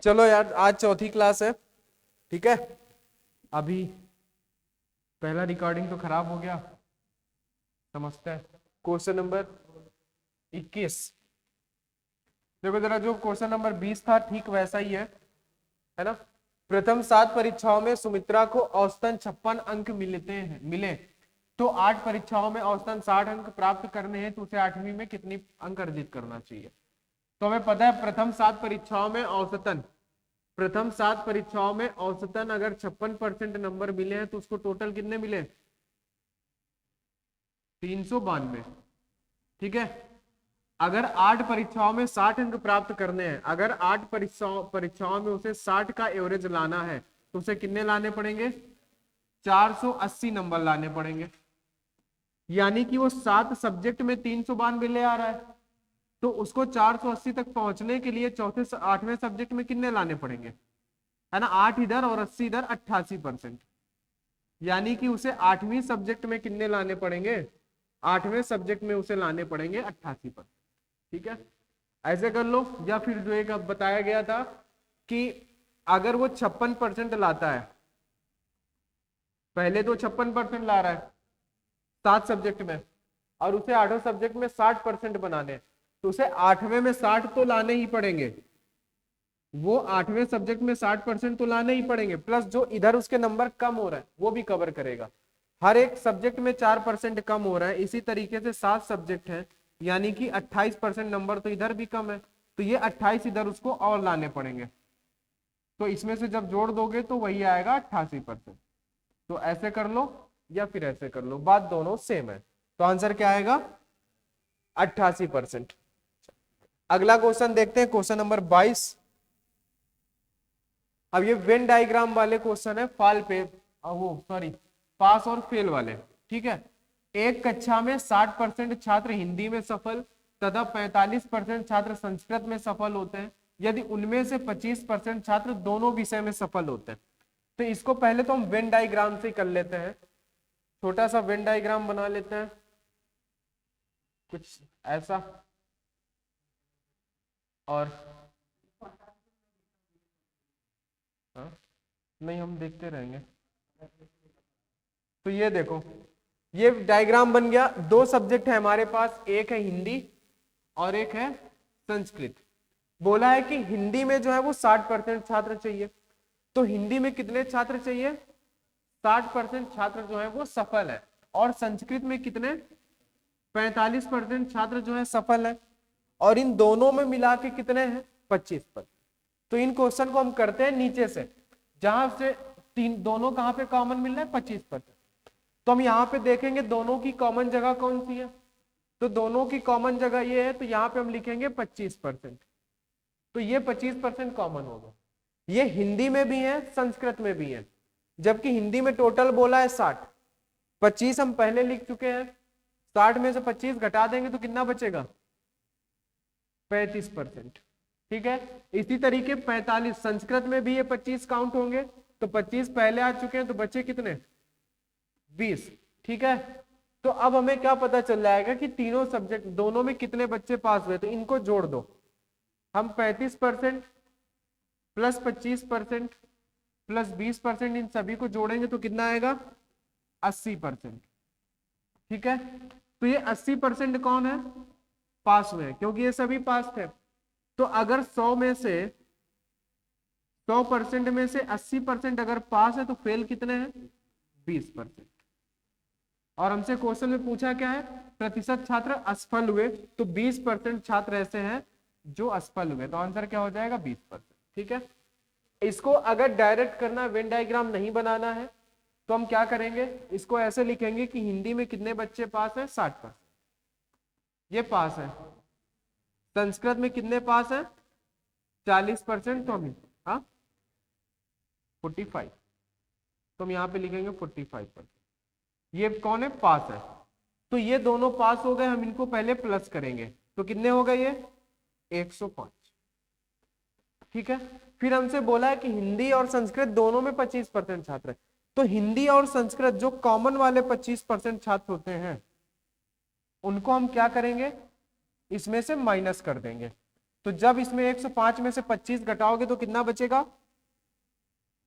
चलो यार, आज चौथी क्लास है, ठीक है। अभी पहला रिकॉर्डिंग तो खराब हो गया, समझते हैं। क्वेश्चन नंबर 21 देखो जरा, जो क्वेश्चन नंबर 20 था ठीक वैसा ही है ना। प्रथम 7 परीक्षाओं में सुमित्रा को औसतन 56 अंक मिले तो 8 परीक्षाओं में औसतन 60 अंक प्राप्त करने हैं तो उसे 8वीं में कितनी अंक अर्जित करना चाहिए। तो हमें पता है प्रथम 7 परीक्षाओं में औसतन अगर 56% नंबर मिले हैं तो उसको टोटल कितने मिले, 392, ठीक है। अगर 8 परीक्षाओं में 60 अंक प्राप्त करने हैं, अगर 8 परीक्षाओं में उसे 60 का एवरेज लाना है तो उसे कितने लाने पड़ेंगे, 480 नंबर लाने पड़ेंगे। यानी कि वो 7 सब्जेक्ट में 392 ले आ रहा है, तो उसको 480 तक पहुंचने के लिए चौथे 8वें सब्जेक्ट में कितने लाने पड़ेंगे, है ना, 8 इधर और 80 इधर, 88%। यानी कि उसे 8वीं सब्जेक्ट में कितने लाने पड़ेंगे, 8वें सब्जेक्ट में उसे लाने पड़ेंगे 88%, ठीक है। ऐसे कर लो। या फिर जो एक अब बताया गया था कि अगर वो 56% लाता है, पहले तो 56% ला रहा है 7 सब्जेक्ट में, और उसे 8वें सब्जेक्ट में 60% बनाने, तो उसे 8वें में 60 तो लाने ही पड़ेंगे, वो 8वें सब्जेक्ट में 60% तो लाने ही पड़ेंगे, प्लस जो इधर उसके नंबर कम हो रहा है वो भी कवर करेगा। हर एक सब्जेक्ट में 4% कम हो रहा है, इसी तरीके से 7 सब्जेक्ट हैं, यानी कि 28% नंबर तो इधर भी कम है, तो ये 28 इधर उसको और लाने पड़ेंगे। तो इसमें से जब जोड़ दोगे तो वही आएगा 88%। तो ऐसे कर लो या फिर ऐसे कर लो, बात दोनों सेम है। तो आंसर क्या आएगा, 88%। अगला क्वेश्चन देखते हैं, क्वेश्चन नंबर 22। अब ये वेन डायग्राम वाले क्वेश्चन है, पास और फेल वाले, ठीक है। एक कक्षा में 60% छात्र हिंदी में सफल तथा 45% छात्र संस्कृत में सफल होते हैं, यदि उनमें से 25% छात्र दोनों विषय में सफल होते हैं। तो इसको पहले तो हम वेन डायग्राम से कर लेते हैं, छोटा सा वेन डायग्राम बना लेते हैं कुछ ऐसा, और नहीं हम देखते रहेंगे। तो ये देखो, ये डायग्राम बन गया। 2 सब्जेक्ट है हमारे पास, एक है हिंदी और एक है संस्कृत। बोला है कि हिंदी में जो है वो 60% छात्र चाहिए, तो हिंदी में कितने छात्र चाहिए, 60% छात्र जो है वो सफल है, और संस्कृत में कितने, 45% छात्र जो है सफल है, और इन दोनों में मिला के कितने हैं, 25%। तो इन क्वेश्चन को हम करते हैं नीचे से, जहां से दोनों कहां पे कॉमन मिल रहा है, 25%। तो हम यहाँ पे देखेंगे दोनों की कॉमन जगह कौन सी है, तो दोनों की कॉमन जगह ये है, तो यहाँ पे हम लिखेंगे 25%। तो ये 25% कॉमन होगा। ये हिंदी में भी है संस्कृत में भी है, जबकि हिंदी में टोटल बोला है 60, 25 हम पहले लिख चुके हैं, 60 में से 25 घटा देंगे तो कितना बचेगा, 35%, ठीक है। इसी तरीके 45 संस्कृत में भी ये 25 काउंट होंगे, तो 25 पहले आ चुके हैं, तो बचे कितने, 20, ठीक है। तो अब हमें क्या पता चल जाएगा कि तीनों सब्जेक्ट दोनों में कितने बच्चे पास हुए, तो इनको जोड़ दो। हम 35% प्लस 25% प्लस 20% इन सभी को जोड़ेंगे तो कितना आएगा, 80%, ठीक है। तो ये 80% कौन है, पास हुए हैं, क्योंकि ये सभी पास थे। तो अगर 100% में से 80% अगर पास है तो फेल कितने हैं, 20%। और हमसे क्वेश्चन में पूछा क्या है, प्रतिशत छात्र असफल हुए, तो 20% छात्र ऐसे हैं जो असफल हुए, तो आंसर क्या हो जाएगा, 20%, ठीक है। इसको अगर डायरेक्ट करना, वेन डायग्राम नहीं बनाना है, तो हम क्या करेंगे, इसको ऐसे लिखेंगे कि हिंदी में कितने बच्चे पास है, 60%, ये पास है। संस्कृत में कितने पास है, 40%, तो हम 45, तो हम यहाँ पे लिखेंगे 45%। ये कौन है, पास है। तो ये दोनों पास हो गए, हम इनको पहले प्लस करेंगे, तो कितने हो गए ये, 105, ठीक है। फिर हमसे बोला है कि हिंदी और संस्कृत दोनों में 25% छात्र है, तो हिंदी और संस्कृत जो कॉमन वाले 25% छात्र होते हैं उनको हम क्या करेंगे, इसमें से माइनस कर देंगे, तो जब इसमें 105 में से 25 घटाओगे तो कितना बचेगा?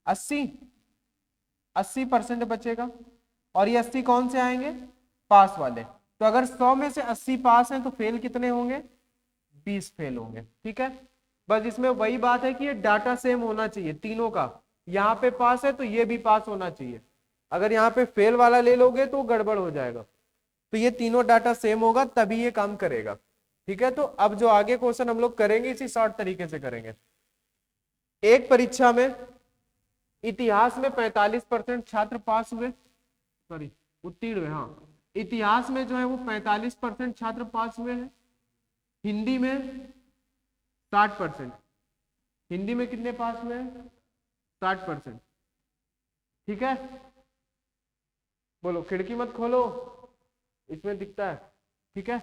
80% बचेगा। और ये 80 कौन से आएंगे? पास वाले। तो अगर 100 में से 80 पास हैं तो फेल कितने होंगे? 20 फेल होंगे। ठीक है, बस इसमें वही बात है कि ये डाटा सेम होना चाहिए तीनों का। यहाँ पे पास है तो ये भी पास होना चाहिए। अगर यहाँ पे फेल वाला ले लोगे तो गड़बड़ हो जाएगा। तो ये तीनों डाटा सेम होगा तभी ये काम करेगा। ठीक है, तो अब जो आगे क्वेश्चन हम लोग करेंगे इसी शॉर्ट तरीके से करेंगे। एक परीक्षा में इतिहास में 45% छात्र पास हुए, सॉरी उत्तीर्ण हुए। हाँ, इतिहास में जो है वो 45% छात्र पास हुए हैं। हिंदी में 60%। हिंदी में कितने पास हुए हैं? 60%। ठीक है, बोलो, खिड़की मत खोलो, इसमें दिखता है। ठीक है,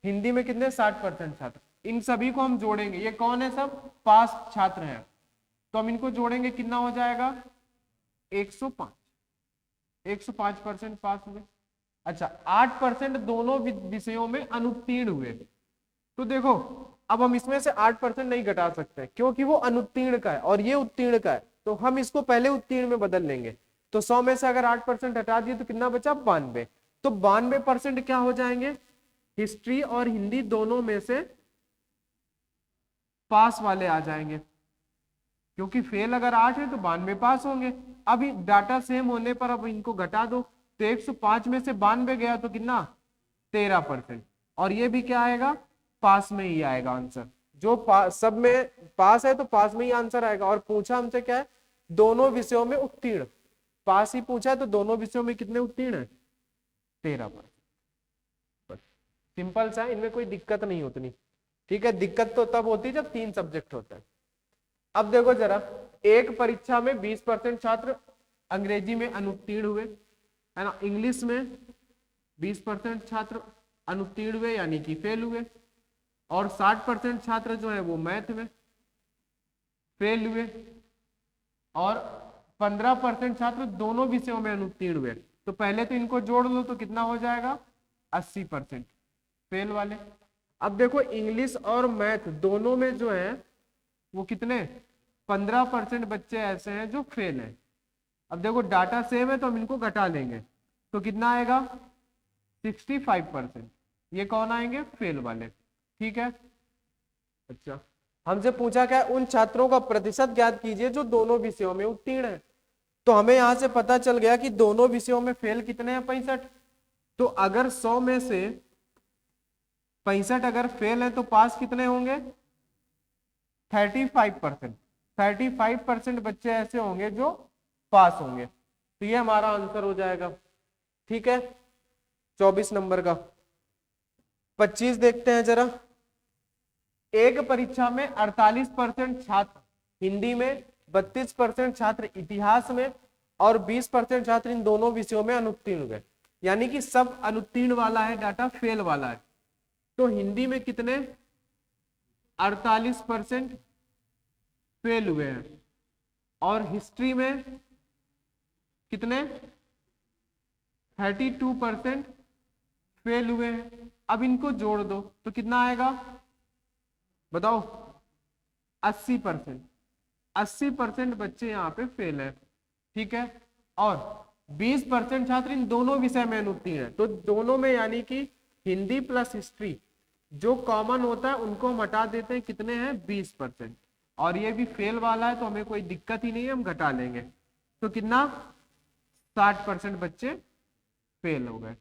हिंदी में कितने? 60% छात्र। इन सभी को हम जोड़ेंगे, ये कौन है? सब पास छात्र हैं। तो हम इनको जोड़ेंगे, कितना हो जाएगा? 105। 105% पास हुए। अच्छा, 8% दोनों विषयों में अनुत्तीर्ण हुए। तो देखो, अब हम इसमें से 8% नहीं घटा सकते क्योंकि वो अनुत्तीर्ण का है और ये उत्तीर्ण का है। तो हम इसको पहले उत्तीर्ण में बदल लेंगे। तो 100 में से अगर 8% हटा दिए तो कितना बचा? 92। तो 92% क्या हो जाएंगे? हिस्ट्री और हिंदी दोनों में से पास वाले आ जाएंगे, क्योंकि फेल अगर 8 है तो 92 पास होंगे। अभी डाटा सेम होने पर अब इनको घटा दो, तो 105 में से 92 गया तो कितना? 13%। और ये भी क्या आएगा? पास में ही आएगा आंसर। जो सब में पास है तो पास में ही आंसर आएगा। और पूछा हमसे क्या है? दोनों विषयों में उत्तीर्ण। पास ही पूछा है तो दोनों विषयों में कितने उत्तीर्ण है? 13%। सिंपल सा है, इनमें कोई दिक्कत नहीं होती। ठीक है, दिक्कत तो तब होती है जब 3 सब्जेक्ट होते हैं। अब देखो जरा, एक परीक्षा में 20% छात्र अंग्रेजी में अनुत्तीर्ण हुए, है ना। इंग्लिश में 20% छात्र अनुत्तीर्ण हुए यानी कि फेल हुए। और 60% छात्र जो है वो मैथ में फेल हुए। और 15% छात्र दोनों विषयों में अनुत्तीर्ण हुए। तो पहले तो इनको जोड़ लो तो कितना हो जाएगा? 80% फेल वाले। अब देखो, इंग्लिश और मैथ दोनों में जो है वो कितने? 15% बच्चे ऐसे हैं जो फेल हैं। अब देखो, डाटा सेम है तो हम इनको घटा लेंगे तो कितना आएगा? 65%। ये कौन आएंगे? फेल वाले। ठीक है, अच्छा, हमसे पूछा क्या? उन छात्रों का प्रतिशत ज्ञात कीजिए जो दोनों विषयों में उत्तीर्ण है। तो हमें यहां से पता चल गया कि दोनों विषयों में फेल कितने हैं? 65। तो अगर 100 में से 65 अगर फेल है तो पास कितने होंगे? 35%। 35% बच्चे ऐसे होंगे जो पास होंगे। तो ये हमारा आंसर हो जाएगा। ठीक है, 24 नंबर का। 25 देखते हैं जरा। एक परीक्षा में 48% छात्र हिंदी में, 32% छात्र इतिहास में और 20% छात्र इन दोनों विषयों में अनुत्तीर्ण हुए। यानी कि सब अनुत्तीर्ण वाला है डाटा, फेल वाला है। तो हिंदी में कितने? 48% फेल हुए हैं। और हिस्ट्री में कितने? 32% फेल हुए हैं। अब इनको जोड़ दो तो कितना आएगा? बताओ। 80%। 80% बच्चे यहाँ पे फेल है। ठीक है, और 20% छात्र इन दोनों विषय में अनुत्तीर्ण है। तो दोनों में यानी कि हिंदी प्लस हिस्ट्री जो कॉमन होता है उनको हम हटा देते हैं। कितने हैं? 20%। और ये भी फेल वाला है तो हमें कोई दिक्कत ही नहीं है, हम घटा लेंगे। तो कितना? 60% बच्चे फेल हो गए।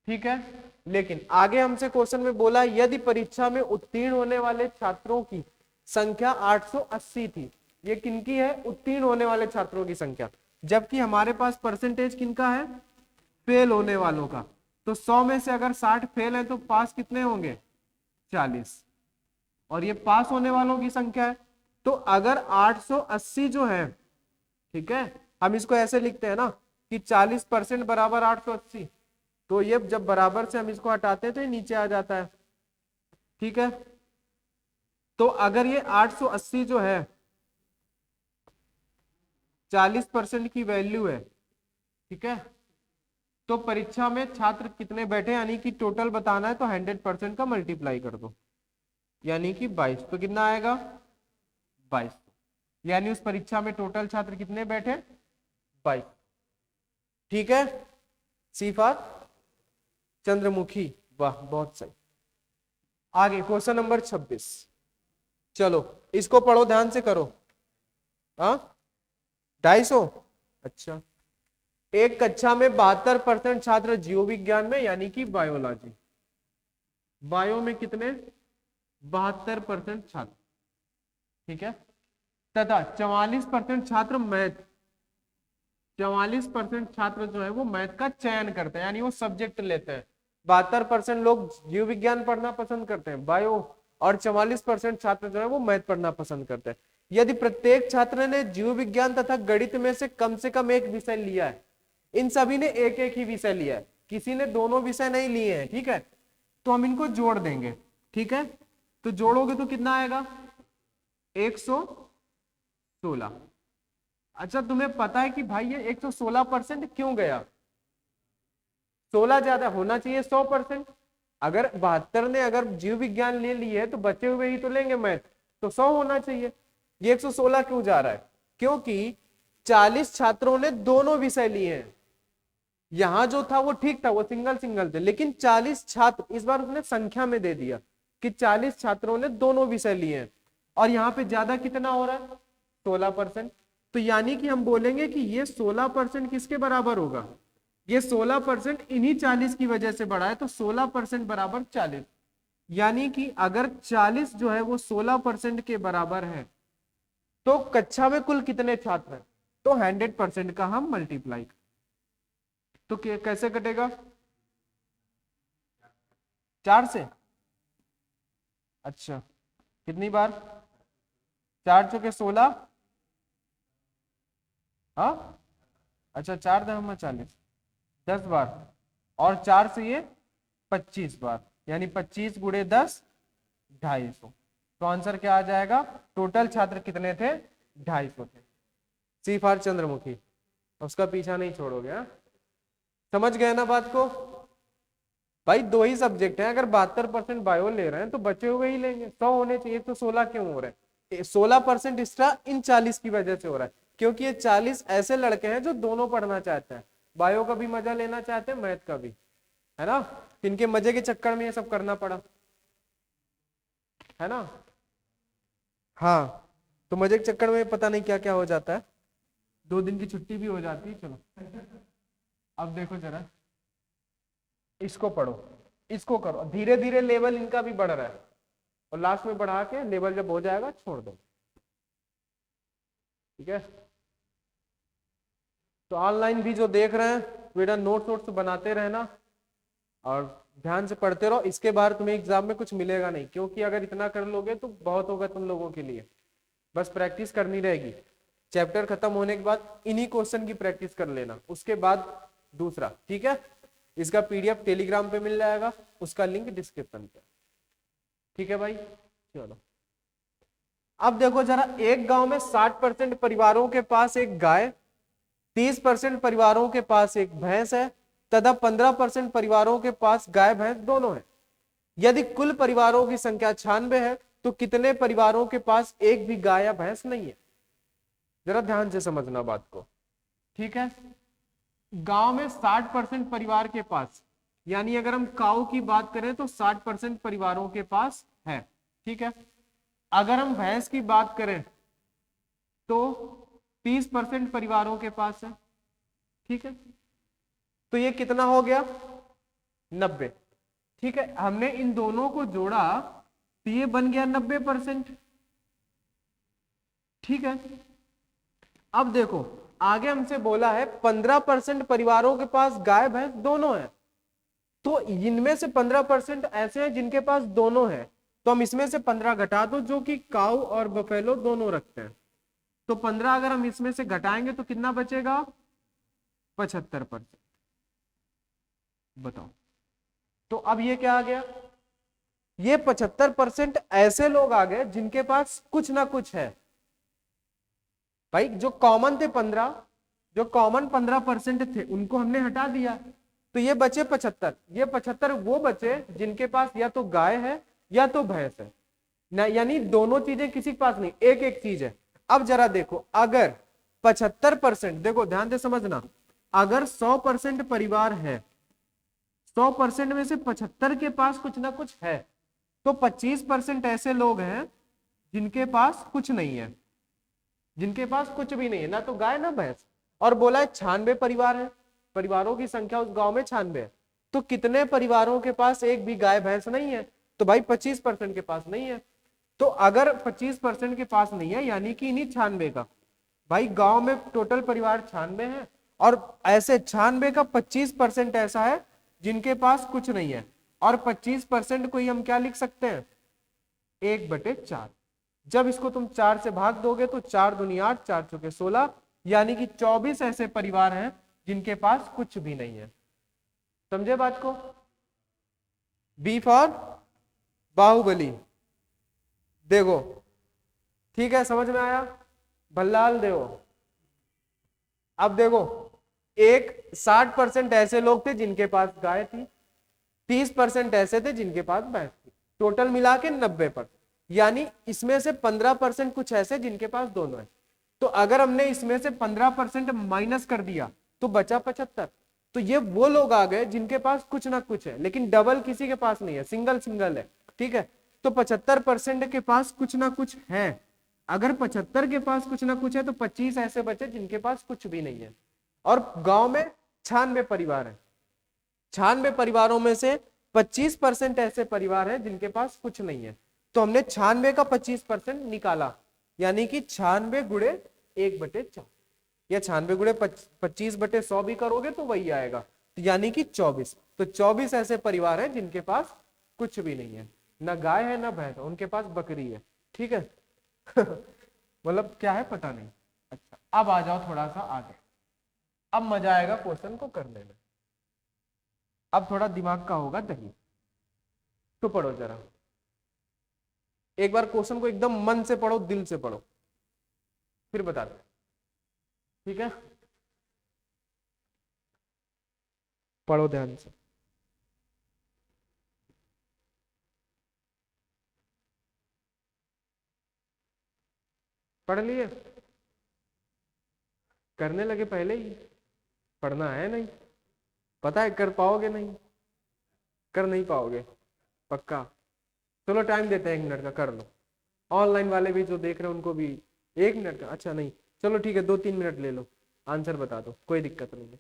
ठीक है, लेकिन आगे हमसे क्वेश्चन में बोला यदि परीक्षा में उत्तीर्ण होने वाले छात्रों की संख्या 880 थी। ये किनकी है? उत्तीर्ण होने वाले छात्रों की संख्या। जबकि हमारे पास परसेंटेज किनका है? फेल होने वालों का। तो 100 में से अगर 60 फेल है तो पास कितने होंगे? 40। और ये पास होने वालों की संख्या है। तो अगर 880 जो है, ठीक है, हम इसको ऐसे लिखते हैं ना कि 40% बराबर 880। तो ये जब बराबर से हम इसको हटाते हैं तो ये नीचे आ जाता है। ठीक है, तो अगर ये 880 जो है 40% की वैल्यू है, ठीक है, तो परीक्षा में छात्र कितने बैठे यानी कि टोटल बताना है तो 100% का मल्टीप्लाई कर दो। यानी कि 22, तो कितना आएगा 22, यानी उस परीक्षा में टोटल छात्र कितने बैठे 22। ठीक है, सी फॉर चंद्रमुखी, वाह बहुत सही। आगे क्वेश्चन नंबर 26, चलो इसको पढ़ो ध्यान से करो। हाँ 250, अच्छा। एक कक्षा में 72% छात्र जीव विज्ञान में यानी कि बायोलॉजी, बायो में कितने 72% छात्र, ठीक है, तथा 44% छात्र मैथ, 44% छात्र जो है वो मैथ का चयन करते हैं यानी वो सब्जेक्ट लेते हैं। 72% लोग जीव विज्ञान पढ़ना पसंद करते हैं बायो, और 44% छात्र जो है वो मैथ पढ़ना पसंद करते हैं। यदि प्रत्येक छात्र ने जीव विज्ञान तथा गणित में से कम एक विषय लिया है, इन सभी ने एक एक ही विषय लिया है, किसी ने दोनों विषय नहीं लिए हैं, ठीक है, तो हम इनको जोड़ देंगे। ठीक है, तो जोड़ोगे तो कितना आएगा 116। अच्छा तुम्हें पता है कि भाई ये 116% क्यों गया, 16 ज्यादा होना चाहिए 100%। अगर 72 ने अगर जीव विज्ञान ले लिए तो बचे हुए ही तो लेंगे मैथ, तो 100 होना चाहिए। ये 116 क्यों जा रहा है, क्योंकि 40 छात्रों ने दोनों विषय लिए हैं। यहां जो था वो ठीक था, वो सिंगल सिंगल थे, लेकिन 40 छात्र इस बार उसने संख्या में दे दिया कि 40 छात्रों ने दोनों विषय लिए हैं, और यहाँ पे ज्यादा कितना हो रहा है 16%। तो यानी कि हम बोलेंगे कि ये 16% किसके बराबर होगा, ये 16% इन्हीं 40 की वजह से बढ़ा है, तो 16% बराबर 40। यानी कि अगर 40 जो है वो 16% के बराबर है तो कक्षा में कुल कितने छात्र हैं, तो 100% का हम मल्टीप्लाई, तो कैसे कटेगा 4 से, अच्छा कितनी बार 4 चौके 16, हाँ अच्छा 4 दशमलव 40, 10 बार, और 4 से ये 25 बार, यानी 25 गुणे 10 250। तो आंसर क्या आ जाएगा, टोटल छात्र कितने थे 250 थे। सी फॉर चंद्रमुखी, उसका पीछा नहीं छोड़ोगे। हाँ समझ गए ना बात को, भाई 2 ही सब्जेक्ट हैं, अगर 72% बायो ले रहे हैं तो बचे हुए ही लेंगे, 100 होने चाहिए, तो 16 क्यों हो रहे हैं, 16% एक्स्ट्रा इन 40 की वजह से हो रहा है, क्योंकि ये 40 ऐसे लड़के हैं जो दोनों पढ़ना चाहते हैं, बायो का भी मजा लेना चाहते हैं, मैथ का भी, है ना, इनके मजे के चक्कर में ये सब करना पड़ा, है ना। हाँ तो मजे के चक्कर में पता नहीं क्या क्या हो जाता है, 2 दिन की छुट्टी भी हो जाती है। चलो अब देखो जरा, इसको पढ़ो, इसको करो, धीरे धीरे लेवल इनका भी बढ़ रहा है, और लास्ट में बढ़ा के लेवल जब हो जाएगा छोड़ दो, ठीक है। तो ऑनलाइन भी जो देख रहे हैं बेटा नोट्स बनाते रहना और ध्यान से पढ़ते रहो, इसके बाहर तुम्हें एग्जाम में कुछ मिलेगा नहीं, क्योंकि अगर इतना कर लोगे तो बहुत होगा तुम लोगों के लिए, बस प्रैक्टिस करनी रहेगी। चैप्टर खत्म होने के बाद इन्हीं क्वेश्चन की प्रैक्टिस कर लेना, उसके बाद दूसरा, ठीक है। इसका पीडीएफ टेलीग्राम पे मिल जाएगा, उसका लिंक डिस्क्रिप्शन पे, ठीक है भाई। चलो अब देखो जरा, एक गांव में 60% परिवारों के पास एक गाय, 30% परिवारों के पास एक भैंस है तथा 15% परिवारों के पास गाय भैंस दोनों है। यदि कुल परिवारों की संख्या 96 है तो कितने परिवारों के पास एक भी गाय या भैंस नहीं है। जरा ध्यान से समझना बात को, ठीक है। गांव में 60% परिवार के पास, यानी अगर हम काऊ की बात करें तो 60% परिवारों के पास है, ठीक है। अगर हम भैंस की बात करें तो 30% परिवारों के पास है, ठीक है। तो ये कितना हो गया 90, ठीक है। हमने इन दोनों को जोड़ा तो ये बन गया 90%, ठीक है। अब देखो आगे हमसे बोला है 15% परिवारों के पास गाय भैंस दोनों है, तो इनमें से 15% ऐसे हैं जिनके पास दोनों है, तो हम इसमें से 15 घटा दो जो कि काऊ और बफेलो दोनों रखते हैं, तो 15 अगर हम इसमें से घटाएंगे तो कितना बचेगा 75%। बताओ, तो अब ये क्या आ गया, ये 75% ऐसे लोग आ गए जिनके पास कुछ ना कुछ है। भाई जो कॉमन थे 15, जो कॉमन 15% थे उनको हमने हटा दिया, तो ये बचे 75, ये 75 वो बचे जिनके पास या तो गाय है या तो भैंस है। ना, यानी दोनों चीजें किसी के पास नहीं, एक एक चीज है। अब जरा देखो, अगर 75%, देखो ध्यान से समझना, अगर 100% परिवार है, 100% में से 75 के पास कुछ ना कुछ है, तो 25% ऐसे लोग हैं जिनके पास कुछ नहीं है, जिनके पास कुछ भी नहीं है, ना तो गाय ना भैंस। और बोला है 96 परिवार है, परिवारों की संख्या उस गांव में 96 है, तो कितने परिवारों के पास एक भी गाय भैंस नहीं है? तो भाई 25% के पास नहीं है। तो अगर 25% के पास नहीं है, यानी कि इन्हीं 96 का, भाई गांव में टोटल परिवार 96 है, और ऐसे 96 का 25% ऐसा है जिनके पास कुछ नहीं है, और 25% को ही हम क्या लिख सकते हैं? 1/4। जब इसको तुम 4 से भाग दोगे तो 4 दूनी 8, 4 चौके 16, यानी कि 24 ऐसे परिवार हैं जिनके पास कुछ भी नहीं है। समझे बात को? B for Baahubali. देखो ठीक है, समझ में आया? भल्लाल देव। अब देखो, एक 60% ऐसे लोग थे जिनके पास गाय थी, 30% ऐसे थे जिनके पास भैंस थी, टोटल मिला के 90%। यानी इसमें से 15% कुछ ऐसे जिनके पास दोनों है। तो अगर हमने इसमें से 15% माइनस कर दिया तो बचा 75। तो ये वो लोग आ गए जिनके पास कुछ ना कुछ है, लेकिन डबल किसी के पास नहीं है, सिंगल सिंगल है। ठीक है, तो 75% के पास कुछ ना कुछ है। अगर 75 के पास कुछ ना कुछ है तो 25 ऐसे बचे जिनके पास कुछ भी नहीं है। और गांव में 96 परिवार है, 96 परिवारों में से 25% ऐसे परिवार हैं जिनके पास कुछ नहीं है। तो हमने 96 का 25% निकाला, यानी कि 96 गुणे 1/4, या 96 गुणे 25/100 भी करोगे तो वही आएगा, तो यानी कि 24। तो 24 ऐसे परिवार हैं जिनके पास कुछ भी नहीं है, ना गाय है ना भैंस, उनके पास बकरी है। ठीक है मतलब क्या है पता नहीं। अच्छा, अब आ जाओ थोड़ा सा आगे, अब मजा आएगा क्वेश्चन को करने में। अब थोड़ा दिमाग का होगा दही। तो पढ़ो जरा, एक बार क्वेश्चन को एकदम मन से पढ़ो, दिल से पढ़ो, फिर बताते। ठीक है, पढ़ो ध्यान से। पढ़ लिए? करने लगे पहले ही? पढ़ना है नहीं? पता है कर पाओगे नहीं? कर नहीं पाओगे पक्का? चलो टाइम देते हैं 1 मिनट का, कर लो। ऑनलाइन वाले भी जो देख रहे हैं उनको भी 1 मिनट का, अच्छा नहीं चलो ठीक है 2-3 मिनट ले लो, आंसर बता दो, कोई दिक्कत नहीं है,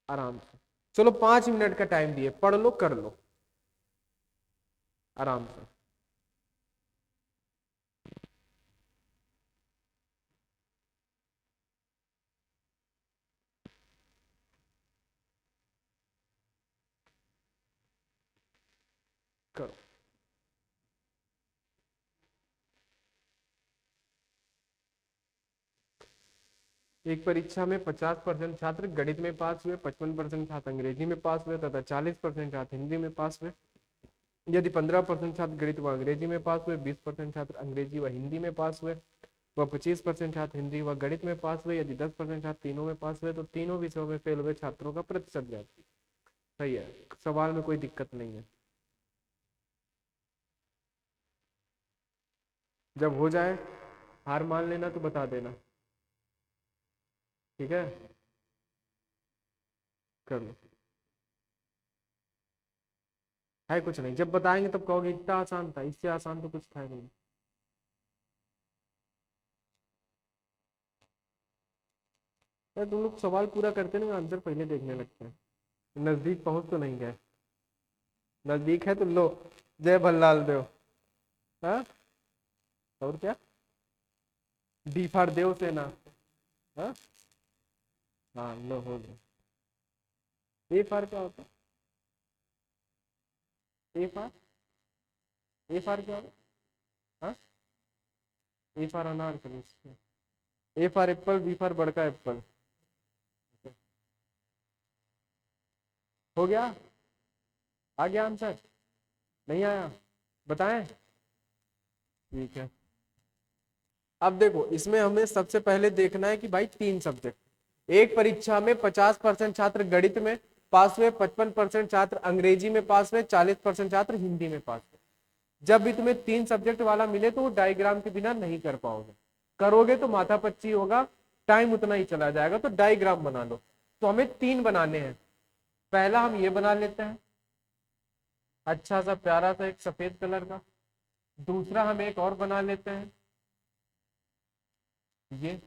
आराम से। चलो 5 मिनट का टाइम दिए, पढ़ लो कर लो आराम से। करो। एक परीक्षा में 50% छात्र गणित में पास हुए, 55% छात्र अंग्रेजी में पास हुए तथा 40% छात्र हिंदी में पास हुए। यदि 15% छात्र गणित व अंग्रेजी में पास हुए, 20% छात्र अंग्रेजी व हिंदी में पास हुए व 25% छात्र हिंदी व गणित में पास हुए, यदि 10% छात्र तीनों में पास हुए तो तीनों विषयों में फेल हुए छात्रों का प्रतिशत ज्ञात। सही है, सवाल में कोई दिक्कत नहीं है। जब हो जाए हार मान लेना तो बता देना, ठीक है? कर लो। है कुछ नहीं, जब बताएंगे तब कहोगे इतना आसान था, इससे आसान तो कुछ था नहीं। यार तुम लोग सवाल पूरा करते ना, आंसर पहले देखने लगते हैं। नजदीक पहुंच तो नहीं गए, नजदीक है तो लो, जय भल्लाल देव। हाँ, और क्या? डी फॉर देव सेना। हाँ हाँ, लो हो गया। ए फॉर क्या होता है? ए फॉर क्या होता है? हाँ, ए फॉर अनार करो, A for apple, B for बड़का एप्पल। हो गया? आ गया आंसर? नहीं आया? बताएं? ठीक है, अब देखो इसमें हमें सबसे पहले देखना है कि भाई 3 सब्जेक्ट। एक परीक्षा में 50% छात्र गणित में पास हुए 55% छात्र, अंग्रेजी में पास हुए 40% छात्र, हिंदी में पास हुए। जब भी तुम्हें 3 सब्जेक्ट वाला मिले तो वो डायग्राम के बिना नहीं कर पाओगे, करोगे तो माथापच्ची होगा, टाइम उतना ही चला जाएगा। तो डायग्राम बना लो। तो हमें 3 बनाने हैं। पहला हम ये बना लेते हैं, अच्छा सा प्यारा सा एक सफेद कलर का। दूसरा हम एक और बना लेते हैं, ये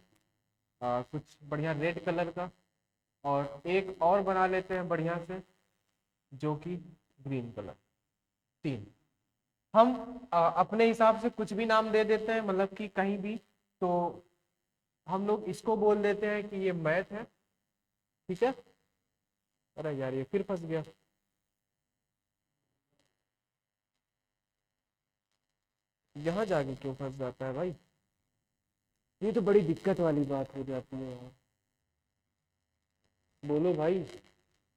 कुछ बढ़िया रेड कलर का। और एक और बना लेते हैं बढ़िया से, जो कि ग्रीन कलर। 3 हम अपने हिसाब से कुछ भी नाम दे देते हैं, मतलब कि कहीं भी। तो हम लोग इसको बोल देते हैं कि ये मैथ है, ठीक है। अरे यार ये फिर फंस गया। यहाँ जाके क्यों फंस जाता है भाई, ये तो बड़ी दिक्कत वाली बात हो जाती है यार। बोलो भाई,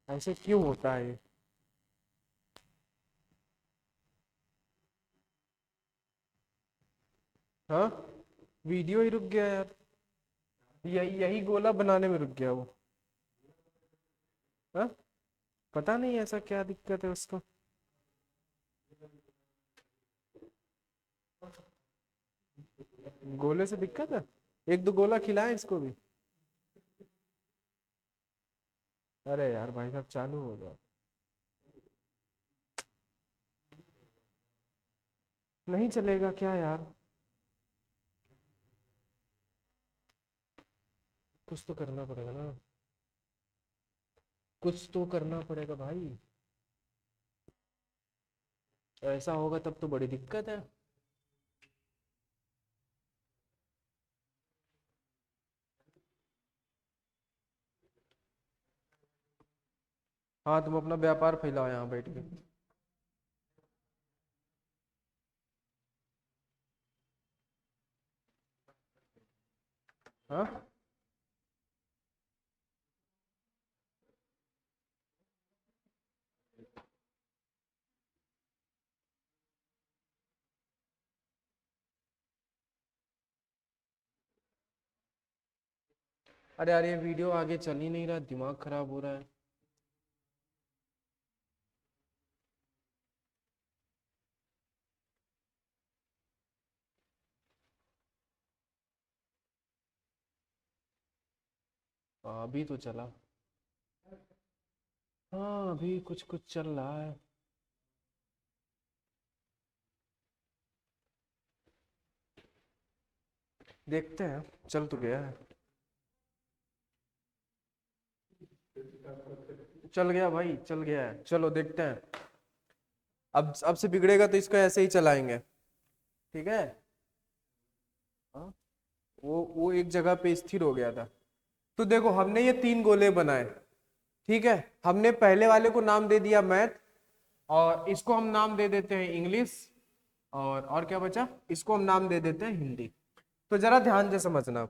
ऐसे क्यों होता है? हाँ, वीडियो ही रुक गया यार। यही गोला बनाने में रुक गया वो। हाँ, पता नहीं ऐसा क्या दिक्कत है उसको। गोले से दिक्कत है, एक दो गोला खिलाए इसको भी। अरे यार भाई साहब चालू हो जाओ। नहीं चलेगा क्या यार? कुछ तो करना पड़ेगा ना, कुछ तो करना पड़ेगा भाई। ऐसा होगा तब तो बड़ी दिक्कत है। हाँ, तुम अपना व्यापार फैलाओ यहाँ बैठ के। हाँ, अरे यार ये वीडियो आगे चल ही नहीं रहा, दिमाग खराब हो रहा है। अभी तो चला। हाँ, अभी कुछ कुछ चल रहा है। देखते हैं, चल तो गया है। चल गया भाई, चल गया है, चलो देखते हैं। अब से बिगड़ेगा तो इसको ऐसे ही चलाएंगे, ठीक है। हाँ, वो एक जगह पे स्थिर हो गया था। तो देखो हमने ये 3 गोले बनाए, ठीक है। हमने पहले वाले को नाम दे दिया मैथ, और इसको हम नाम दे देते हैं इंग्लिश, और क्या बचा, इसको हम नाम दे देते हैं हिंदी। तो जरा ध्यान से समझना,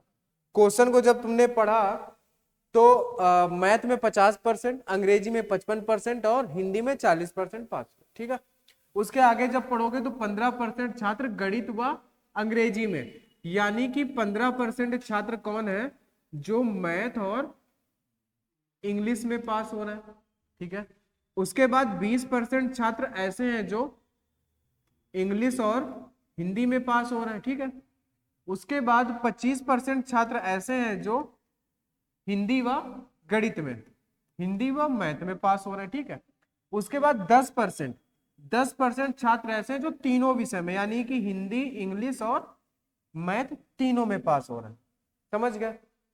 क्वेश्चन को जब तुमने पढ़ा तो मैथ में 50%, अंग्रेजी में 55% और हिंदी में 40% पास, ठीक है। उसके आगे जब पढ़ोगे तो 15% छात्र गणित व अंग्रेजी में, यानी कि 15% छात्र कौन है, जो मैथ और इंग्लिश में पास हो रहे हैं, ठीक है। उसके बाद 20% छात्र ऐसे हैं जो इंग्लिश और हिंदी में पास हो रहे हैं, ठीक है। उसके बाद 25% छात्र ऐसे हैं जो हिंदी व गणित में, हिंदी व मैथ में पास हो रहे हैं, ठीक है। उसके बाद 10% छात्र ऐसे हैं जो तीनों विषय में, यानी कि हिंदी, इंग्लिश और मैथ तीनों में पास हो रहे हैं। समझ गए?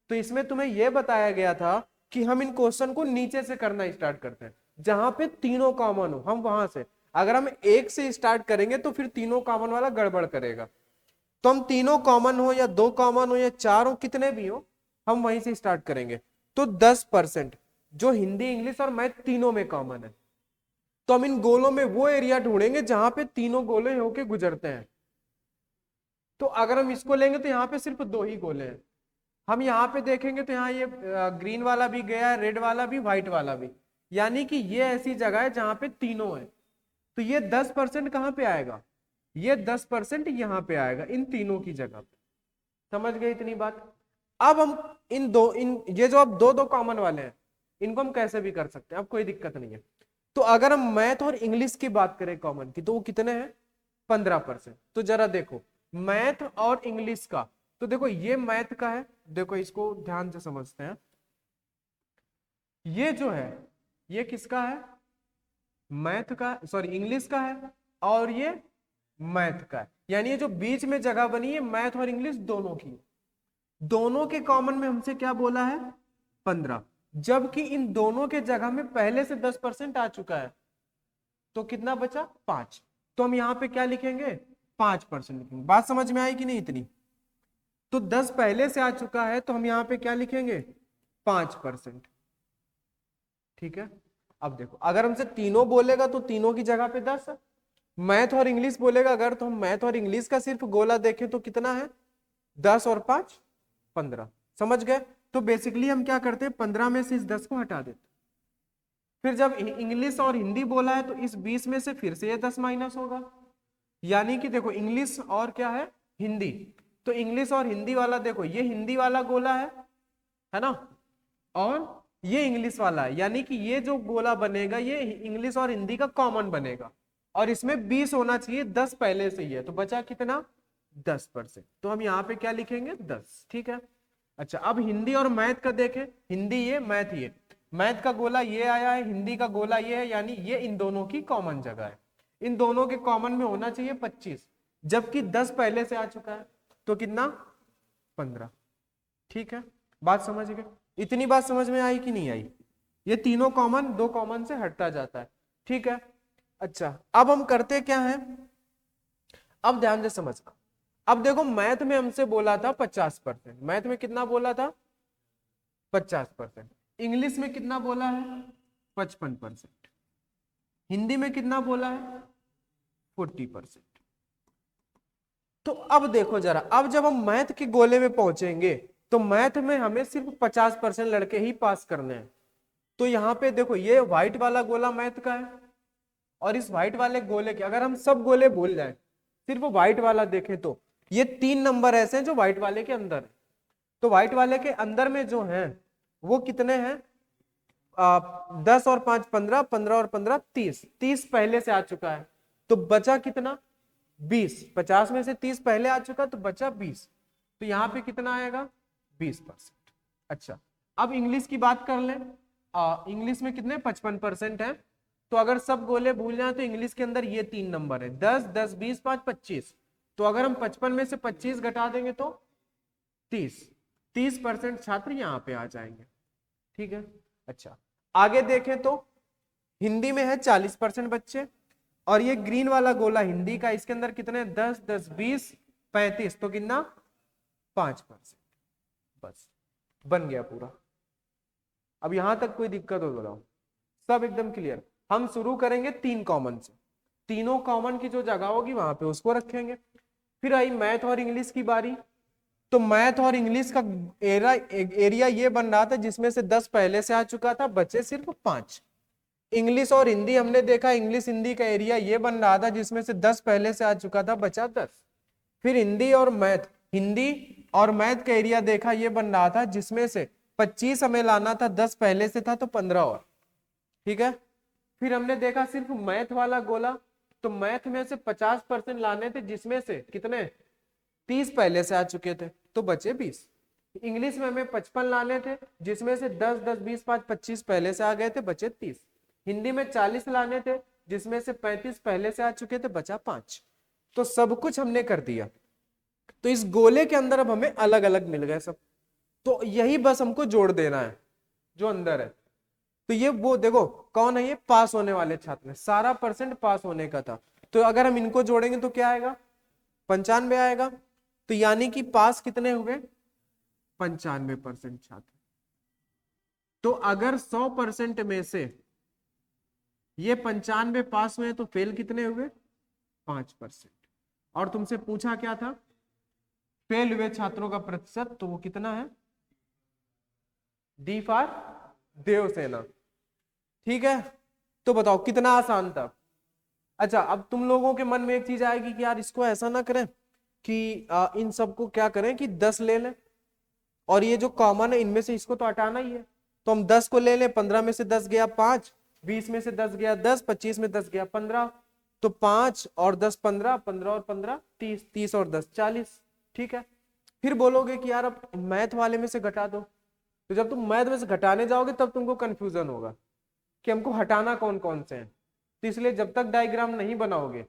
तो इसमें तुम्हें यह बताया गया था कि हम इन क्वेश्चन को नीचे से करना स्टार्ट करते हैं, जहां पे तीनों कॉमन हो, हम वहां से। अगर हम एक से स्टार्ट करेंगे तो फिर तीनों कॉमन वाला गड़बड़ करेगा। तो हम तीनों कॉमन हो या 2 कॉमन हो या 4 हो, कितने भी हो, हम वहीं से स्टार्ट करेंगे। तो 10% जो हिंदी, इंग्लिश और मैथ तीनों में कॉमन है। तो हम इन गोलों में वो एरिया ढूंढेंगे जहां पे तीनों गोले होके गुजरते हैं। तो अगर हम इसको लेंगे तो यहाँ पे सिर्फ 2 ही गोले हैं। हम यहाँ पे देखेंगे तो यहाँ ये ग्रीन वाला भी गया है, रेड वाला भी, व्हाइट वाला भी, यानी कि ये ऐसी जगह है जहां पे तीनों है। तो ये 10% कहाँ पे आएगा, ये 10% यहाँ पे आएगा, इन तीनों की जगह पे। समझ गए इतनी बात? अब हम इन ये जो अब दो दो कॉमन वाले हैं, इनको हम कैसे भी कर सकते हैं, अब कोई दिक्कत नहीं है। तो अगर हम मैथ और इंग्लिश की बात करें कॉमन की, तो वो कितने हैं, 15%। तो जरा देखो मैथ और इंग्लिश का, तो देखो ये मैथ का है, देखो इसको ध्यान से समझते हैं, ये जो है ये किसका है, मैथ का, सॉरी इंग्लिश का है, और ये मैथ का है। यानी ये जो बीच में जगह बनी है मैथ और इंग्लिश दोनों की, दोनों के कॉमन में हमसे क्या बोला है, 15, जबकि इन दोनों के जगह में पहले से 10% आ चुका है, तो कितना बचा, 5। तो हम यहाँ पे क्या लिखेंगे, 5% लिखेंगे। बात समझ में आई कि नहीं इतनी, तो 10 पहले से आ चुका है तो हम यहाँ पे क्या लिखेंगे, 5%। ठीक है। अब देखो अगर हमसे तीनों बोलेगा तो तीनों की जगह पे 10 है, मैथ और इंग्लिश बोलेगा अगर, तो हम मैथ और इंग्लिश का सिर्फ गोला देखें तो कितना है, 10 और 5 15। समझ गए। तो बेसिकली हम क्या करते हैं, 15 में से इस 10 को हटा देते, फिर जब इंग्लिश और हिंदी बोला है तो इस 20 में से फिर से ये 10 माइनस होगा। यानी कि देखो इंग्लिश और क्या है, हिंदी, तो इंग्लिश और हिंदी वाला देखो ये हिंदी वाला गोला है ना, और ये इंग्लिश वाला है, यानी कि ये जो गोला बनेगा ये इंग्लिश और हिंदी का कॉमन बनेगा, और इसमें 20 होना चाहिए, 10 पहले से ही है, तो बचा कितना, 10%। तो हम यहाँ पे क्या लिखेंगे, 10। ठीक है। अच्छा अब हिंदी और मैथ का देखें, हिंदी ये मैथ ये, मैथ का गोला ये आया है, हिंदी का गोला ये है, यानी ये इन दोनों की कॉमन जगह है, इन दोनों के कॉमन में होना चाहिए 25, जबकि 10 पहले से आ चुका है, तो कितना, 15। ठीक है, बात समझ गए, इतनी बात समझ में आई कि नहीं आई, ये तीनों कॉमन, दो कॉमन से हटता जाता है। ठीक है। अच्छा अब हम करते क्या है, अब ध्यान से समझना, अब देखो मैथ में हमसे बोला था 50%, मैथ में कितना बोला था, 50%, इंग्लिश में कितना बोला है, 55%, हिंदी में कितना बोला है, 40%। तो अब देखो जरा, अब जब हम मैथ के गोले में पहुंचेंगे तो मैथ में हमें सिर्फ 50% लड़के ही पास करने हैं। तो यहाँ पे देखो ये व्हाइट वाला गोला मैथ का है, और इस व्हाइट वाले गोले के अगर हम सब गोले भूल जाएं, सिर्फ व्हाइट वाला देखें तो ये 3 नंबर ऐसे हैं जो व्हाइट वाले के अंदर है। तो व्हाइट वाले के अंदर में जो है वो कितने हैं, 10 और 5 15, 15 और 15 30, 30 पहले से आ चुका है, तो बचा कितना, 20, 50 में से 30 पहले आ चुका तो बचा 20, तो यहाँ पे कितना आएगा, 20%। अच्छा अब इंग्लिश की बात कर लें, इंग्लिश में कितने, 55% है, तो अगर सब गोले भूल जाए तो इंग्लिश के अंदर ये 3 नंबर है, 10 10 20 5 25, तो अगर हम 55 में से 25 घटा देंगे तो 30% छात्र यहाँ पे आ जाएंगे। ठीक है। अच्छा आगे देखें तो हिंदी में है 40% बच्चे, और ये ग्रीन वाला गोला हिंदी का, इसके अंदर कितने, 10 10 20 35, तो कितना, 5%। बस बन गया पूरा। अब यहां तक कोई दिक्कत हो बताओ, सब एकदम क्लियर। हम शुरू करेंगे 3 कॉमन से, तीनों कॉमन की जो जगह होगी वहां पे उसको रखेंगे। फिर आई मैथ और इंग्लिश की बारी, तो मैथ और इंग्लिश का एरिया ये बन रहा था जिसमें से 10 पहले से आ चुका था, बचे सिर्फ 5। इंग्लिश और हिंदी हमने देखा, इंग्लिश हिंदी का एरिया ये बन रहा था जिसमें से 10 पहले से आ चुका था, बचा 10। फिर हिंदी और मैथ, हिंदी और मैथ का एरिया देखा ये बन रहा था जिसमें से 25 हमें लाना था, 10 पहले से था तो 15 और। ठीक है। फिर हमने देखा सिर्फ मैथ वाला गोला, तो मैथ में से 50% लाने थे जिसमें से कितने, 30 पहले से आ चुके थे तो बचे 20। इंग्लिश में हमें 55 लाने थे जिसमें से 10 10 20 5 25 पहले से आ गए थे, बचे 30। हिंदी में 40 लाने थे जिसमें से 35 पहले से आ चुके थे, बचा 5। तो सब कुछ हमने कर दिया, तो इस गोले के अंदर अब हमें अलग अलग मिल गए सब, तो यही बस हमको जोड़ देना है जो अंदर है। तो ये वो देखो कौन है, ये पास होने वाले छात्र हैं, सारा परसेंट पास होने का था, तो अगर हम इनको जोड़ेंगे तो क्या आएगा, 95 आएगा। तो यानी कि पास कितने हुए, 95% छात्र। तो अगर 100% में से ये 95 पास हुए तो फेल कितने हुए, 5%। और तुमसे पूछा क्या था, फेल हुए छात्रों का प्रतिशत, तो वो कितना है, डी फॉर देवसेना। ठीक है। तो बताओ कितना आसान था। अच्छा अब तुम लोगों के मन में एक चीज आएगी कि यार इसको ऐसा ना करें कि इन सबको क्या करें कि 10 ले लें, और ये जो कॉमन है इनमें से इसको तो हटाना ही है, तो हम 10 को ले लें, 15 में से 10 गया 5, 20 में से 10 गया 10, 25 में 10 गया 15, तो 5 और 10 15, 15 और 15 30, 30 और 10 40। ठीक है, फिर बोलोगे कि यार अब मैथ वाले में से घटा दो, तो जब तुम मैथ में से घटाने जाओगे तब तुमको कंफ्यूजन होगा कि हमको हटाना कौन कौन से हैं। तो इसलिए जब तक डायग्राम नहीं बनाओगे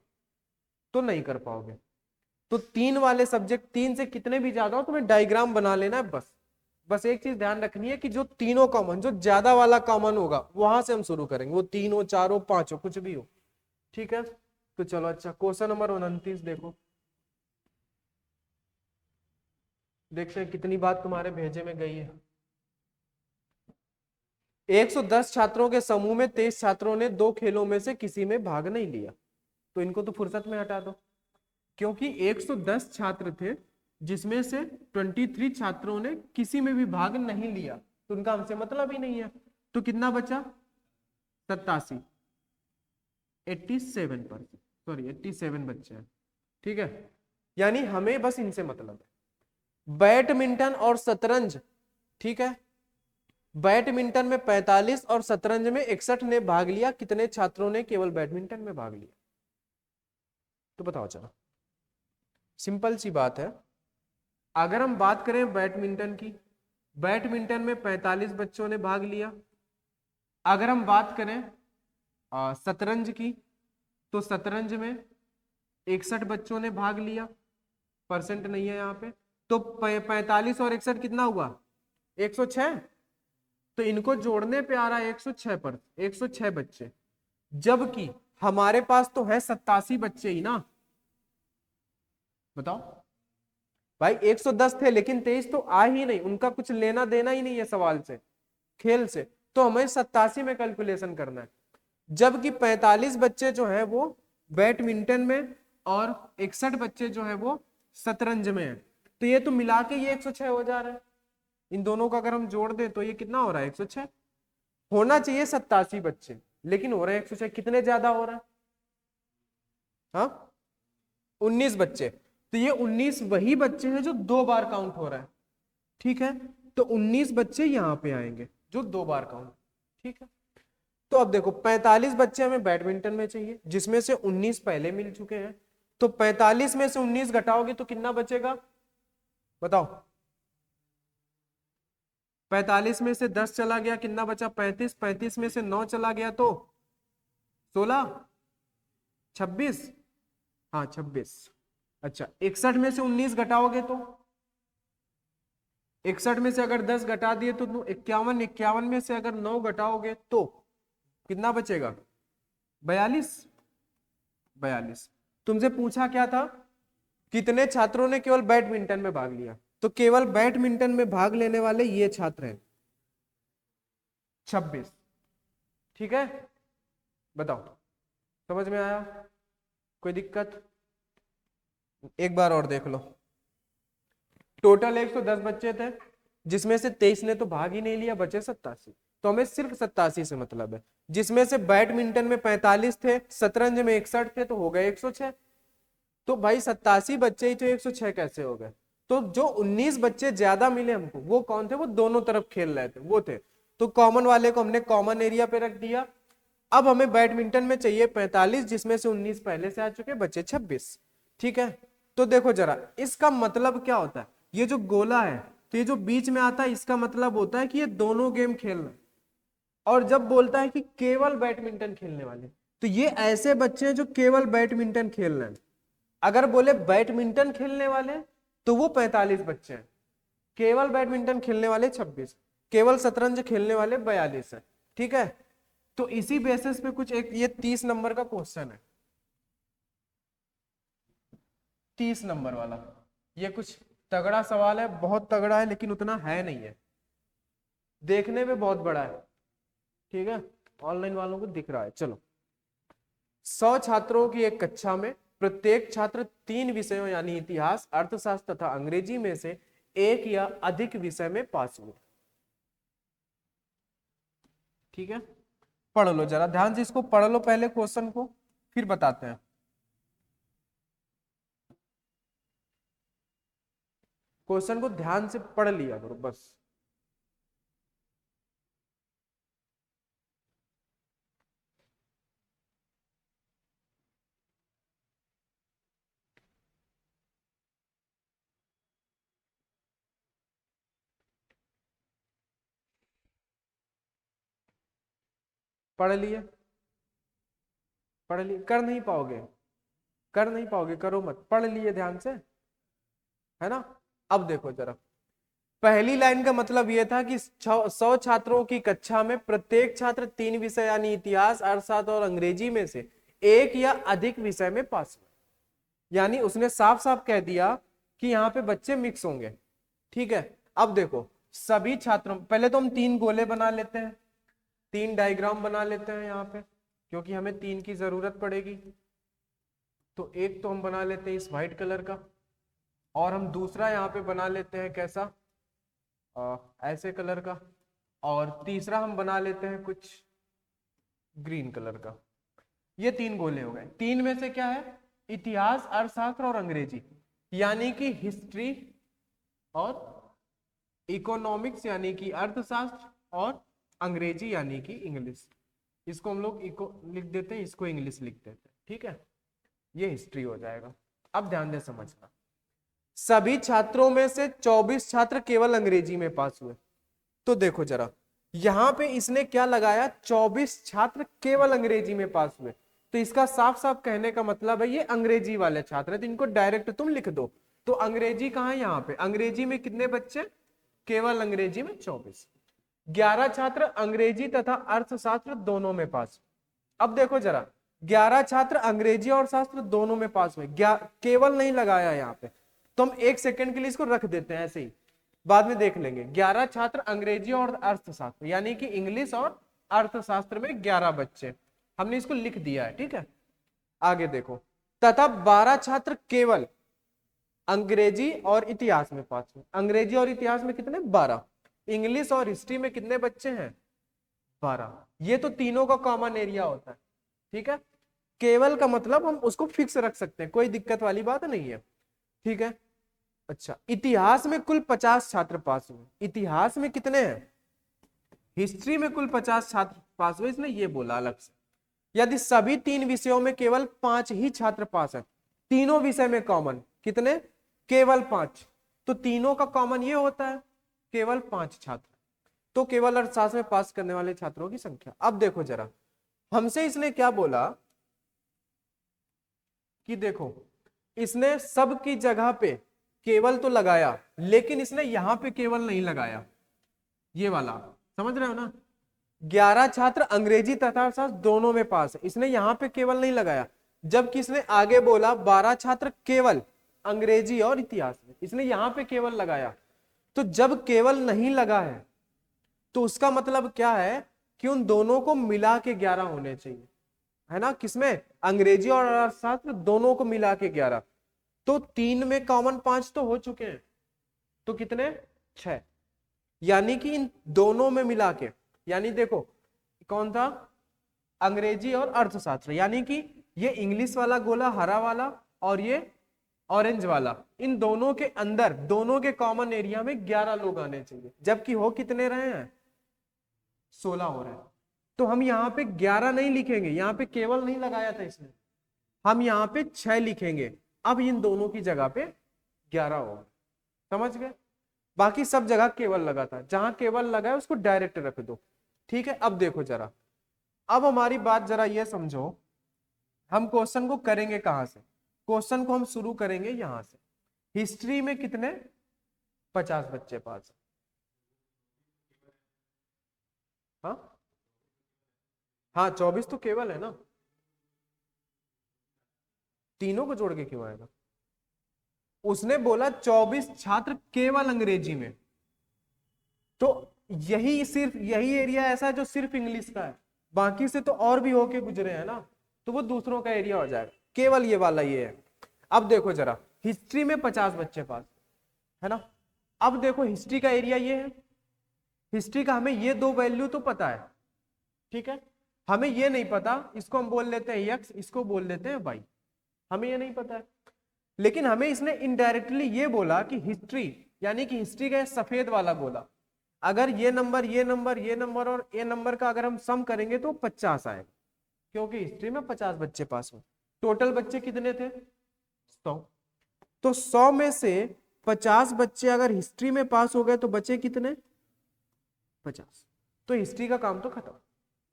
तो नहीं कर पाओगे। तो 3 वाले सब्जेक्ट, 3 से कितने भी ज्यादा हो तुम्हें डायग्राम बना लेना है बस। बस एक चीज ध्यान रखनी है कि जो तीनों कॉमन, जो ज्यादा वाला कॉमन होगा वहां से हम शुरू करेंगे, वो 3 हो 4 हो 5 हो कुछ भी हो। ठीक है, तो चलो अच्छा क्वेश्चन नंबर 29 देखो, देखते हैं कितनी बात तुम्हारे भेजे में गई है। 110 छात्रों के समूह में 23 छात्रों ने 2 खेलों में से किसी में भाग नहीं लिया, तो इनको तो फुर्सत में हटा दो, क्योंकि 110 छात्र थे जिसमें से 23 छात्रों ने किसी में भी भाग नहीं लिया, तो उनका हमसे मतलब ही नहीं है। तो कितना बचा? 87, 87%, सॉरी 87 बच्चे हैं। ठीक है, यानी हमें बस इनसे मतलब है। बैडमिंटन और शतरंज, ठीक है, बैडमिंटन में 45 और शतरंज में 61 ने भाग लिया, कितने छात्रों ने केवल बैडमिंटन में भाग लिया? तो बताओ चलो, सिंपल सी बात है। अगर हम बात करें बैडमिंटन की, बैडमिंटन में 45 बच्चों ने भाग लिया। अगर हम बात करें शतरंज की, तो शतरंज में 61 बच्चों ने भाग लिया, परसेंट नहीं है यहाँ पे, तो 45 और 61 कितना हुआ? 106। तो इनको जोड़ने पे आ रहा है 106 पर 106 बच्चे, जबकि हमारे पास तो है 87 बच्चे ही ना। बताओ भाई, 110 थे लेकिन 23 तो आ ही नहीं, उनका कुछ लेना देना ही नहीं है सवाल से, खेल से, तो हमें 87 में कैलकुलेशन करना है। जबकि 45 बच्चे जो है वो बैडमिंटन में और 61 बच्चे जो है वो शतरंज में है, तो ये तो मिला के ये 106 हो जा रहा है। इन दोनों का अगर हम जोड़ दें तो ये कितना हो रहा है? 106। होना चाहिए 87 बच्चे, लेकिन हो रहे हैं 106, कितने ज्यादा हो रहा है? हाँ, 19 बच्चे। तो ये 19 वही बच्चे हैं जो 2 बार काउंट हो रहा है। ठीक है, तो 19 बच्चे यहां पे आएंगे जो 2 बार काउंट। ठीक है, तो अब देखो 45 बच्चे हमें बैडमिंटन में चाहिए, जिसमें से 19 पहले मिल चुके हैं, तो 45 में से 19 घटाओगे तो कितना बचेगा? बताओ, 45 में से 10 चला गया, कितना बचा? 35, 35 में से 9 चला गया तो 16, 26, हाँ 26। अच्छा, 61 में से 19 घटाओगे तो 61 में से अगर 10 घटा दिए तो 51, 51 में से अगर 9 घटाओगे तो कितना बचेगा? 42, 42। तुमसे पूछा क्या था? कितने छात्रों ने केवल बैडमिंटन में भाग लिया, तो केवल बैडमिंटन में भाग लेने वाले ये छात्र हैं 26। ठीक है, बताओ समझ में आया? कोई दिक्कत? एक बार और देख लो, टोटल 110 बच्चे थे जिसमें से 23 ने तो भाग ही नहीं लिया, बचे 87, तो हमें सिर्फ 87 से मतलब है, जिसमें से बैडमिंटन में 45 थे, शतरंज में 61 थे, तो हो गए 106। तो भाई 87 बच्चे ही तो 106 कैसे हो गए? तो जो 19 बच्चे ज्यादा मिले हमको, वो कौन थे? वो दोनों तरफ खेल रहे थे, वो थे। तो कॉमन वाले को हमने कॉमन एरिया पे रख दिया। अब हमें बैडमिंटन में चाहिए 45, जिसमें से 19 पहले से आ चुके, बचे 26। ठीक है, तो देखो जरा इसका मतलब क्या होता है? ये जो गोला है, तो ये जो बीच में आता है, इसका मतलब होता है कि ये दोनों गेम खेलना। और जब बोलता है कि केवल बैडमिंटन खेलने वाले, तो ये ऐसे बच्चे हैं जो केवल बैडमिंटन खेल रहे हैं। अगर बोले बैडमिंटन खेलने वाले तो वो 45 बच्चे हैं, केवल बैडमिंटन खेलने वाले 26, केवल शतरंज खेलने वाले 42 है। ठीक है, तो इसी बेसिस पे कुछ एक ये 30 नंबर का क्वेश्चन है, 30 नंबर वाला। ये कुछ तगड़ा सवाल है, बहुत तगड़ा है, लेकिन उतना है नहीं है, देखने में बहुत बड़ा है। ठीक है, ऑनलाइन वालों को दिख रहा है। चलो, 100 छात्रों की एक कक्षा में प्रत्येक छात्र 3 विषयों यानी इतिहास, अर्थशास्त्र तथा अंग्रेजी में से एक या अधिक विषय में पास हुए। ठीक है, पढ़ लो जरा ध्यान से, इसको पढ़ लो पहले क्वेश्चन को, फिर बताते हैं। क्वेश्चन को ध्यान से पढ़ लिया करो बस। पढ़ लिए, पढ़ लिए, कर नहीं पाओगे, कर नहीं पाओगे, करो मत, पढ़ लिए ध्यान से, है ना। अब देखो जरा, पहली लाइन का मतलब यह था कि 100 छात्रों की कक्षा में प्रत्येक छात्र 3 विषय यानी इतिहास, अर्थशास्त्र और अंग्रेजी में से एक या अधिक विषय में पास हुए। यानी उसने साफ साफ कह दिया कि यहाँ पे बच्चे मिक्स होंगे। ठीक है, अब देखो सभी छात्रों, पहले तो हम 3 गोले बना लेते हैं, 3 डायग्राम बना लेते हैं यहाँ पे, क्योंकि हमें 3 की जरूरत पड़ेगी। तो एक तो हम बना लेते हैं इस व्हाइट कलर का, और हम दूसरा यहाँ पे बना लेते हैं कैसा, ऐसे कलर का, और तीसरा हम बना लेते हैं कुछ ग्रीन कलर का। ये 3 गोले हो गए। 3 में से क्या है, इतिहास, अर्थशास्त्र और अंग्रेजी, यानी कि हिस्ट्री और इकोनॉमिक्स यानी कि अर्थशास्त्र, और अंग्रेजी यानी कि इंग्लिश। इसको हम लोग इको लिख देते हैं, इसको इंग्लिश लिख देते हैं। ठीक है, ये हिस्ट्री हो जाएगा। अब ध्यान दे समझना, सभी छात्रों में से 24 छात्र केवल अंग्रेजी में पास हुए। तो देखो जरा, यहां पे इसने क्या लगाया, 24 छात्र केवल अंग्रेजी में पास हुए। तो इसका साफ साफ कहने का मतलब है ये अंग्रेजी वाले छात्र हैं, तो इनको डायरेक्ट तुम लिख दो। तो अंग्रेजी कहां है, यहाँ पे अंग्रेजी में कितने बच्चे, केवल अंग्रेजी में 24। 11 छात्र अंग्रेजी तथा अर्थशास्त्र दोनों में पास। अब देखो जरा, 11 छात्र अंग्रेजी और शास्त्र दोनों में पास हुए, केवल नहीं लगाया यहाँ पे, तो हम 1 सेकंड के लिए इसको रख देते हैं ऐसे ही, बाद में देख लेंगे। 11 छात्र अंग्रेजी और अर्थशास्त्र यानी कि इंग्लिश और अर्थशास्त्र में 11 बच्चे, हमने इसको लिख दिया है। ठीक है, आगे देखो, तथा 12 छात्र केवल अंग्रेजी और इतिहास में पास हुए। अंग्रेजी और इतिहास में कितने, 12। इंग्लिश और हिस्ट्री में कितने बच्चे हैं, 12। ये तो तीनों का कॉमन एरिया होता है। ठीक है, केवल का मतलब हम उसको फिक्स रख सकते हैं, कोई दिक्कत वाली बात नहीं है। ठीक है, अच्छा, इतिहास में कुल 50 छात्र पास हुए। इतिहास में कितने हैं, हिस्ट्री में कुल 50 छात्र पास हुए, इसने ये बोला अलग से। यदि सभी 3 विषयों में केवल 5 ही छात्र पास हैं, तीनों विषय में कॉमन कितने, केवल 5, तो तीनों का कॉमन ये होता है केवल 5 छात्र, तो केवल अर्थशास्त्र में पास करने वाले छात्रों की संख्या। अब देखो जरा, हमसे इसने क्या बोला कि देखो, इसने सब की जगह पे केवल तो लगाया, लेकिन इसने यहां पे केवल नहीं लगाया, ये वाला समझ रहे हो ना। 11 छात्र अंग्रेजी तथा अर्थशास्त्र दोनों में पास है, इसने यहां पे केवल नहीं लगाया, जबकि इसने आगे बोला 12 छात्र केवल अंग्रेजी और इतिहास में, इसने यहां पे केवल लगाया। तो जब केवल नहीं लगा है तो उसका मतलब क्या है कि उन दोनों को मिला के 11 होने चाहिए, है ना। किसमें, अंग्रेजी और अर्थशास्त्र दोनों को मिला के 11, तो 3 में कॉमन 5 तो हो चुके हैं, तो कितने, 6, यानी कि इन दोनों में मिला के, यानी देखो कौन था, अंग्रेजी और अर्थशास्त्र, यानी कि ये इंग्लिश वाला गोला हरा वाला और ये ऑरेंज वाला, इन दोनों के अंदर दोनों के कॉमन एरिया में 11 लोग आने चाहिए, जबकि हो कितने रहे हैं, 16 हो रहे हैं। तो हम यहाँ पे 11 नहीं लिखेंगे, यहाँ पे केवल नहीं लगाया था इसने, हम यहाँ पे 6 लिखेंगे। अब इन दोनों की जगह पे 11 होगा, समझ गए। बाकी सब जगह केवल लगा था, जहां केवल लगा है उसको डायरेक्ट रख दो। ठीक है, अब देखो जरा, अब हमारी बात जरा ये समझो, हम क्वेश्चन को करेंगे कहां से, क्वेश्चन को हम शुरू करेंगे यहां से। हिस्ट्री में कितने, 50 बच्चे पास। हाँ हाँ, 24 तो केवल है ना, तीनों को जोड़ के क्यों आएगा, उसने बोला 24 छात्र केवल अंग्रेजी में, तो यही सिर्फ यही एरिया ऐसा है जो सिर्फ इंग्लिश का है, बाकी से तो और भी होके गुजरे हैं ना, तो वो दूसरों का एरिया हो जाएगा, केवल ये वाला ये है। अब देखो जरा, हिस्ट्री में 50 बच्चे पास, है ना। अब देखो हिस्ट्री का एरिया ये है, हिस्ट्री का हमें ये 2 वैल्यू तो पता है, ठीक है, हमें ये नहीं पता, इसको हम बोल लेते हैं x, इसको बोल लेते हैं y, हमें ये नहीं पता है। लेकिन हमें इसने इनडायरेक्टली ये बोला कि हिस्ट्री, यानी कि हिस्ट्री का सफेद वाला गोला, अगर ये नंबर ये नंबर ये नंबर और ये नंबर का अगर हम सम करेंगे तो 50 आएगा, क्योंकि हिस्ट्री में 50 बच्चे पास हुए। टोटल बच्चे कितने थे, 100, तो 100 में से 50 बच्चे अगर हिस्ट्री में पास हो गए तो बचे कितने, 50, तो हिस्ट्री का काम तो खत्म।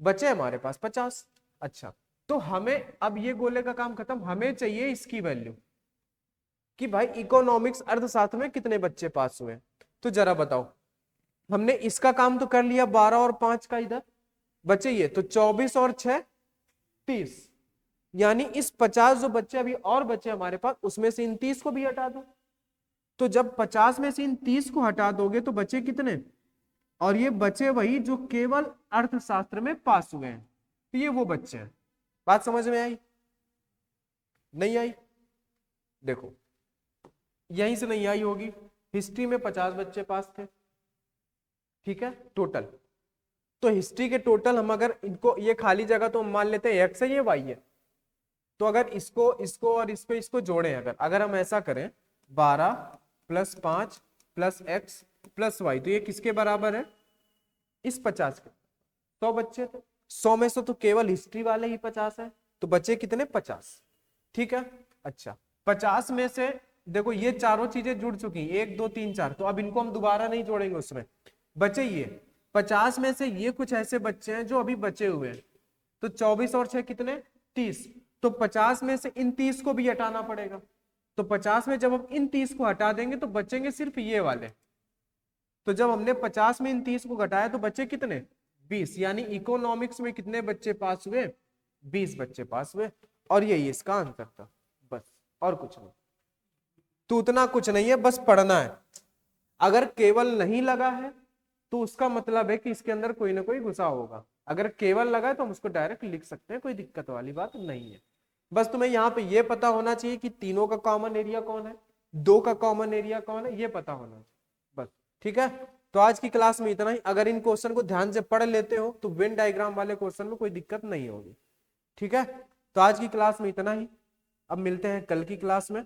बचे हमारे पास 50। अच्छा, तो हमें अब ये गोले का काम खत्म, हमें चाहिए इसकी वैल्यू कि भाई इकोनॉमिक्स अर्थशास्त्र में कितने बच्चे पास हुए। तो जरा बताओ, हमने इसका काम तो कर लिया 12 और 5 का, इधर बचे ये तो 24 और 6 30, यानी इस 50 जो बच्चे अभी और बचे हमारे पास उसमें से इन 30 को भी हटा दो। तो जब 50 में से इन 30 को हटा दोगे तो बचे कितने, और ये बचे वही जो केवल अर्थशास्त्र में पास हुए हैं, तो ये वो बच्चे हैं। बात समझ में आई नहीं आई? देखो यहीं से नहीं आई होगी, हिस्ट्री में 50 बच्चे पास थे, ठीक है टोटल। तो हिस्ट्री के टोटल हम अगर इनको, ये खाली जगह तो हम मान लेते हैं एक्स है, ये वाई है, तो अगर इसको इसको और इसको जोड़ें, अगर हम ऐसा करें 12 + 5 + x + y, तो ये किसके बराबर है, इस 50 के। 100 बच्चे थे, 100 में से तो केवल हिस्ट्री वाले ही 50 है, तो बचे कितने 50, ठीक है। अच्छा 50 में से देखो ये चारों चीजें जुड़ चुकी, 1 2 3 4, तो अब इनको हम दोबारा नहीं जोड़ेंगे, उसमें बचे ये 50 में से ये कुछ ऐसे बच्चे हैं जो अभी बचे हुए हैं, तो 24 और 6 कितने 30, तो 50 में से इन 30 को भी हटाना पड़ेगा। तो 50 में जब हम इन 30 को हटा देंगे तो बचेंगे सिर्फ ये वाले। तो जब हमने 50 में इन 30 को घटाया तो बचे कितने 20, यानी इकोनॉमिक्स में कितने बच्चे पास हुए 20 बच्चे पास हुए, और यही इसका आंसर था, बस और कुछ नहीं। तो उतना कुछ नहीं है, बस पढ़ना है। अगर केवल नहीं लगा है तो उसका मतलब है कि इसके अंदर कोई ना कोई घुसा होगा, अगर केवल लगा है तो हम उसको डायरेक्ट लिख सकते हैं, कोई दिक्कत वाली बात नहीं है। बस तुम्हें यहाँ पे ये पता होना चाहिए कि तीनों का कॉमन एरिया कौन है, 2 का कॉमन एरिया कौन है, ये पता होना चाहिए बस, ठीक है। तो आज की क्लास में इतना ही। अगर इन क्वेश्चन को ध्यान से पढ़ लेते हो तो वेन डायग्राम वाले क्वेश्चन में कोई दिक्कत नहीं होगी, ठीक है। तो आज की क्लास में इतना ही, अब मिलते हैं कल की क्लास में।